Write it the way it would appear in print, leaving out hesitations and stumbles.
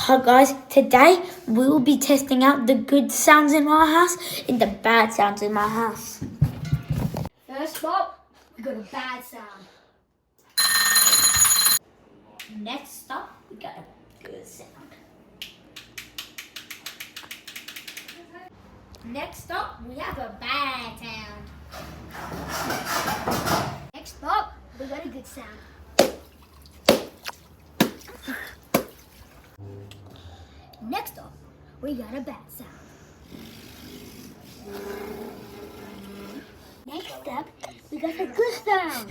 Hi guys, today we will be testing out the good sounds in my house and the bad sounds in my house. First up, we got a bad sound. Next up, we got a good sound. Next up, we have a bad sound. Next up, we got a good sound. Next up, we got a bad sound. Next up, we got a good sound.